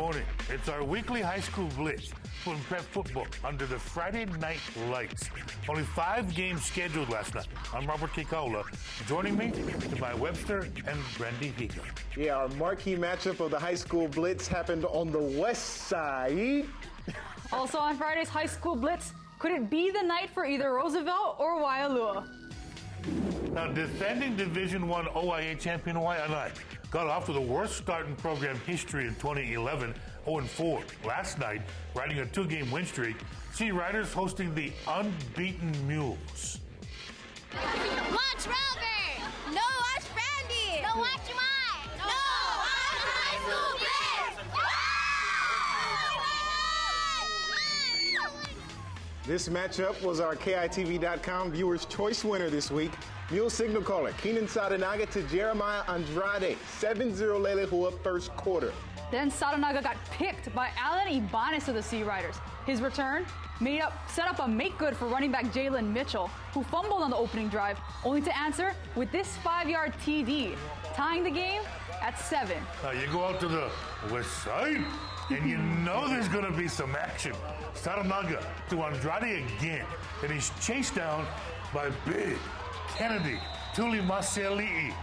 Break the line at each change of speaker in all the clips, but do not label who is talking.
morning. It's our weekly high school blitz for prep football under the Friday night lights. Only 5 games scheduled last night. I'm Robert Kikaula. Joining me is my Webster and Brandy Higa.
Yeah, our marquee matchup of the high school blitz happened on the west side.
Also on Friday's high school blitz, could it be the night for either Roosevelt or Waialua?
Now, defending Division I OIA champion Waialua got off to the worst start in program history in 2011, 0-4. Last night, riding a 2-game win streak, Sea Riders hosting the unbeaten Mules.
Watch Robert! No, watch Brandy! No, watch Mike! No, watch High School Blitz!
This matchup was our KITV.com Viewers' Choice winner this week. Mule signal caller Keenan Sadanaga to Jeremiah Andrade. 7-0 Lelehua first quarter.
Then Sadanaga got picked by Alan Ibanez of the Sea Riders. His return set up a make-good for running back Jalen Mitchell, who fumbled on the opening drive, only to answer with this 5-yard TD, tying the game at 7.
Now you go out to the west side, and you know there's going to be some action. Sadanaga to Andrade again, and he's chased down by Big Kennedy Tulimaseli'i.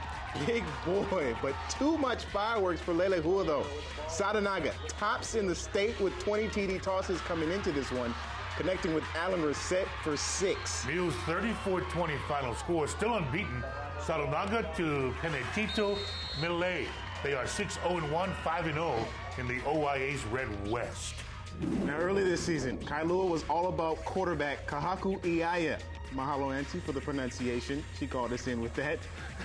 Big boy, but too much fireworks for Lelehua though. Sadanaga tops in the state with 20 TD tosses coming into this one, connecting with Alan Reset for 6.
Mules 34-20 final score, still unbeaten. Sadanaga to Penetito Mililani. They are 6-0-1, 5-0 in the OIA's Red West.
Now early this season, Kailua was all about quarterback Kahaku Iaya. Mahalo, Auntie, for the pronunciation. She called us in with that.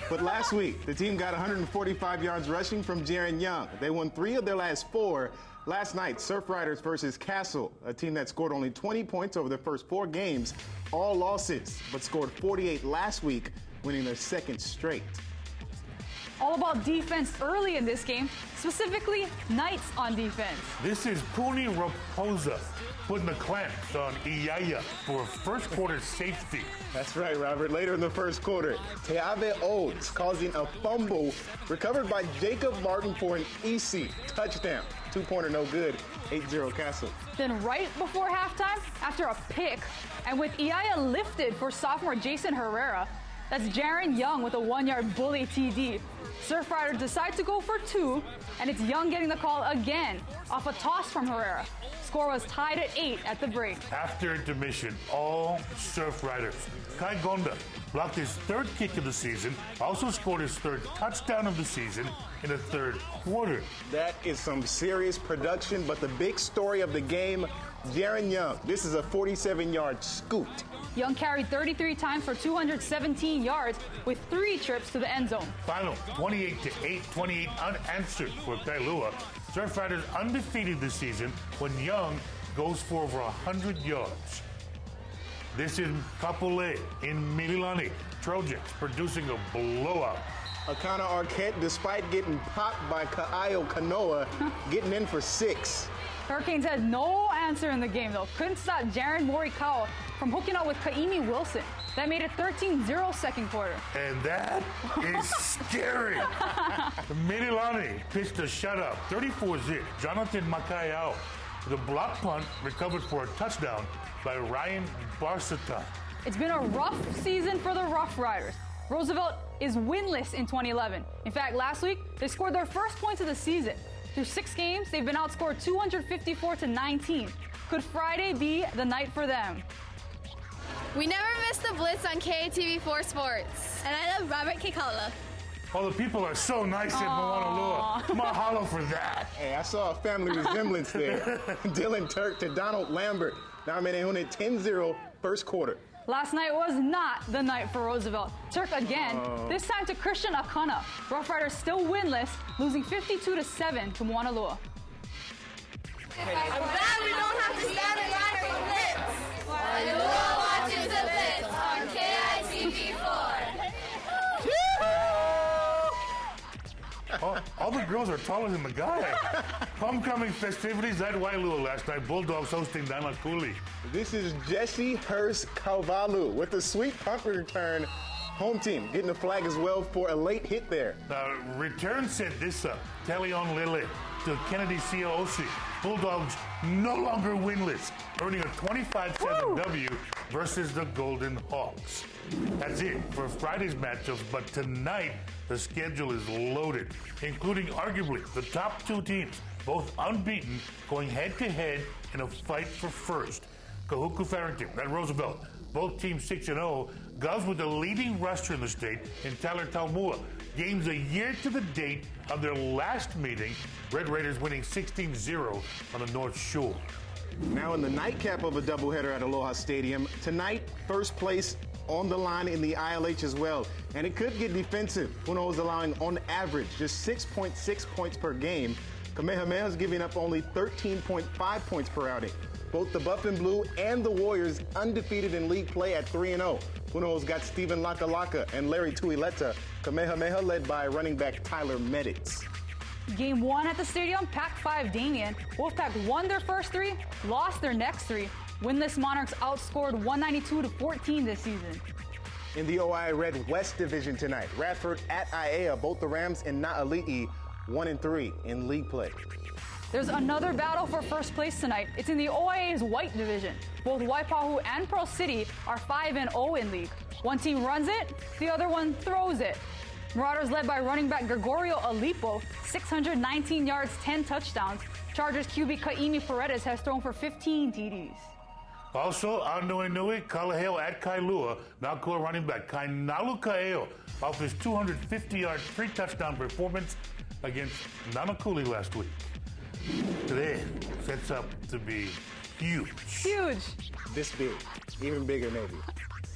But last week, the team got 145 yards rushing from Jaron Young. They won 3 of their last 4. Last night, Surf Riders versus Castle, a team that scored only 20 points over their first 4 games, all losses, but scored 48 last week, winning their 2nd straight.
All about defense early in this game, specifically Knights on defense.
This is Puni Raposa putting the clamps on Iaya for a first quarter safety.
That's right, Robert. Later in the first quarter, Teave Oates causing a fumble recovered by Jacob Martin for an EC touchdown. 2-pointer no good, 8-0 Castle.
Then right before halftime, after a pick, and with Iaya lifted for sophomore Jason Herrera, that's Jaron Young with a 1-yard bully TD. Surf Riders decide to go for 2, and it's Young getting the call again off a toss from Herrera. Score was tied at 8 at the break.
After intermission, all Surf Riders. Kai Gonda blocked his 3rd kick of the season, also scored his 3rd touchdown of the season in the 3rd quarter.
That is some serious production, but the big story of the game, Jaron Young. This is a 47-yard scoot.
Young carried 33 times for 217 yards with 3 trips to the end zone.
Final 28-8, 28 unanswered for Kailua. Surf Riders undefeated this season when Young goes for over 100 yards. This is Kapolei in Mililani. Trojans producing a blowout.
Akana Arquette, despite getting popped by Ka'ayo Kanoa, getting in for 6.
Hurricanes had no answer in the game, though. Couldn't stop Jaron Morikawa from hooking up with Kaimi Wilson. That made it 13-0 second quarter.
And that is scary. Mililani pitched a shutout, 34-0. Jonathan Makayao. The block punt recovered for a touchdown by Ryan Barsata.
It's been a rough season for the Rough Riders. Roosevelt is winless in 2011. In fact, last week, they scored their first points of the season. Through 6 games, they've been outscored 254-19. Could Friday be the night for them?
We never miss the Blitz on KATV4 Sports. And I love Robert Kikaula.
Oh, the people are so nice in Moanalua. Mahalo for that.
Hey, I saw a family resemblance there. Dylan Turk to Donald Lambert. Now I'm in 10-0 first quarter.
Last night was not the night for Roosevelt. Turk again, this time to Christian Akana. Rough Riders still winless, losing 52-7 to Moanalua.
I'm glad we don't have to stand in line for the Blitz. Waialua watches the Blitz on KITV4.
All the girls are taller than the guy. Homecoming festivities at Waialua last night. Bulldogs hosting Danakuli.
This is Jesse Hurst Kauvalu with a sweet punt return. Home team getting the flag as well for a late hit there.
Return set this up. Talion Lily to Kennedy COC. Bulldogs no longer winless, earning a 25-7 W versus the Golden Hawks. That's it for Friday's matchups, but tonight the schedule is loaded, including arguably the top two teams, both unbeaten, going head-to-head in a fight for first. Kahuku Farrington and Roosevelt, both teams 6-0, Govs with the leading rusher in the state in Tyler Taumua. Games a year to the date of their last meeting, Red Raiders winning 16-0 on the North Shore.
Now in the nightcap of a doubleheader at Aloha Stadium, tonight, first place on the line in the ILH as well. And it could get defensive. Puno is allowing, on average, just 6.6 points per game. Kamehameha is giving up only 13.5 points per outing. Both the Buff and Blue and the Warriors undefeated in league play at 3-0. Puno's got Steven Lakalaka and Larry Tuileta. Kamehameha led by running back Tyler Meditz.
Game 1 at the stadium, Pac-5 Damien. Wolfpack won their first 3, lost their next 3. Winless Monarchs outscored 192-14 this season.
In the OI Red West Division tonight, Radford at Aiea, both the Rams and Na'ali'i 1-3 in league play.
There's another battle for first place tonight. It's in the OIA's White Division. Both Waipahu and Pearl City are 5-0 in league. One team runs it, the other one throws it. Marauders led by running back Gregorio Alipo, 619 yards, 10 touchdowns. Chargers QB Kaimi Paredes has thrown for 15 TDs.
Also, Anuenui Kalaheo at Kailua, Nakua running back Kainalu Kaeo off his 250-yard, 3-touchdown performance against Nanakuli last week. Today sets up to be huge.
Huge.
This big, even bigger maybe.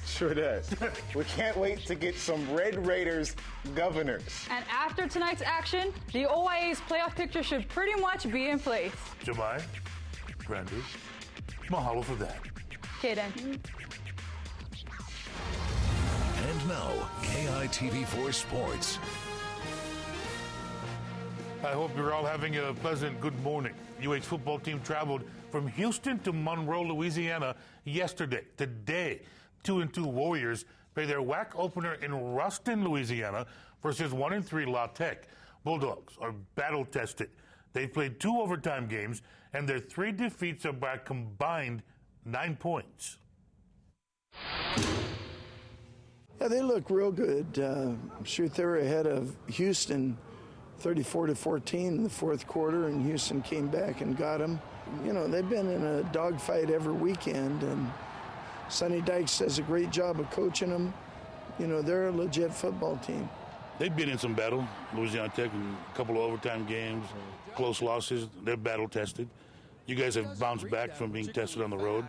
Sure does. We can't wait to get some Red Raiders governors.
And after tonight's action, the OIA's playoff picture should pretty much be in place.
Jemai, Brandy, mahalo for that.
Okay then.
And now, KITV4 Sports.
I hope you're all having a pleasant good morning. UH football team traveled from Houston to Monroe, Louisiana yesterday. Today, 2-2 Warriors play their WAC opener in Ruston, Louisiana versus 1-3 La Tech. Bulldogs are battle-tested. They've played 2 overtime games, and their 3 defeats are by a combined 9 points.
Yeah, they look real good. Shoot, they were ahead of Houston 34-14 in the fourth quarter, and Houston came back and got them. You know, they've been in a dogfight every weekend, and Sonny Dykes does a great job of coaching them. You know, they're a legit football team.
They've been in some battle. Louisiana Tech in a couple of overtime games, close losses. They're battle-tested. You guys have bounced back from being tested on the road.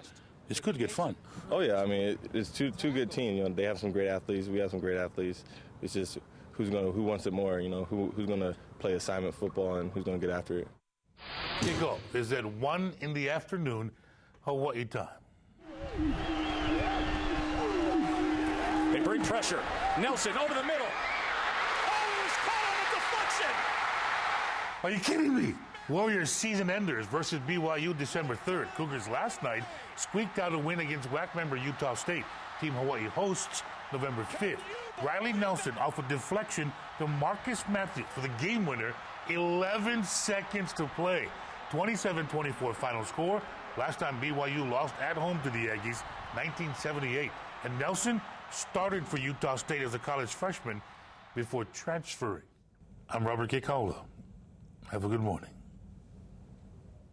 This could get fun.
Oh, yeah. I mean, it's two good teams. You know, they have some great athletes. We have some great athletes. It's just who wants it more, you know, who's going to play assignment football and who's going to get after it.
Kickoff is at 1 in the afternoon, Hawaii time.
They bring pressure. Nelson over the middle. Oh, he's caught on a deflection.
Are you kidding me? Warriors season enders versus BYU December 3rd. Cougars last night squeaked out a win against WAC member Utah State. Team Hawaii hosts November 5th. Riley Nelson off a deflection to Marcus Matthews for the game winner. 11 seconds to play. 27-24 final score. Last time BYU lost at home to the Aggies, 1978. And Nelson started for Utah State as a college freshman before transferring. I'm Robert Kikaula. Have a good morning.